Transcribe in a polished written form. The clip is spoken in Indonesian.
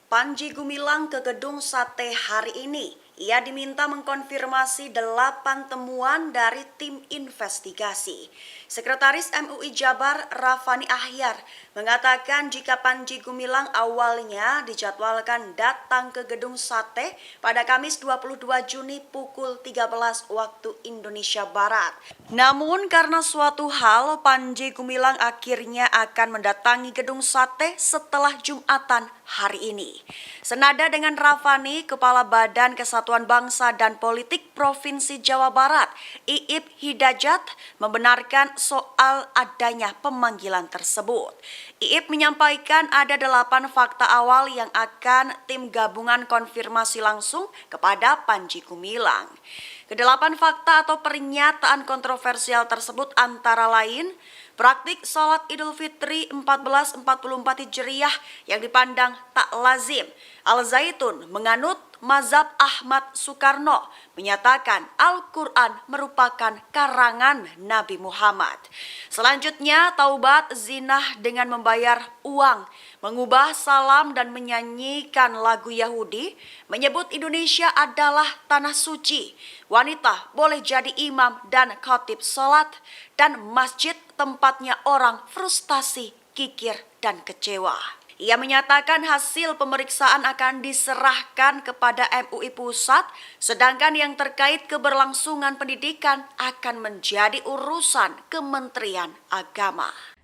Panji Gumilang ke Gedung Sate hari ini. Ia diminta mengkonfirmasi 8 temuan dari tim investigasi. Sekretaris MUI Jabar Rafani Ahyar mengatakan jika Panji Gumilang awalnya dijadwalkan datang ke Gedung Sate pada Kamis 22 Juni pukul 13 waktu Indonesia Barat. Namun karena suatu hal, Panji Gumilang akhirnya akan mendatangi Gedung Sate setelah Jumatan hari ini. Senada dengan Rafani, Kepala Badan Kesatuan Bangsa dan Politik Provinsi Jawa Barat, Iip Hidayat, membenarkan soal adanya pemanggilan tersebut. Iip menyampaikan ada 8 fakta awal yang akan tim gabungan konfirmasi langsung kepada Panji Gumilang. Kedelapan fakta atau pernyataan kontroversial tersebut antara lain praktik sholat Idul Fitri 1444 Hijriah yang dipandang tak lazim. Al-Zaitun menganut mazhab Ahmad Soekarno, menyatakan Al-Quran merupakan karangan Nabi Muhammad. Selanjutnya, taubat zinah dengan membayar uang, mengubah salam dan menyanyikan lagu Yahudi, menyebut Indonesia adalah tanah suci, wanita boleh jadi imam dan khatib sholat, dan masjid tempatnya orang frustasi, kikir, dan kecewa. Ia menyatakan hasil pemeriksaan akan diserahkan kepada MUI Pusat, sedangkan yang terkait keberlangsungan pendidikan akan menjadi urusan Kementerian Agama.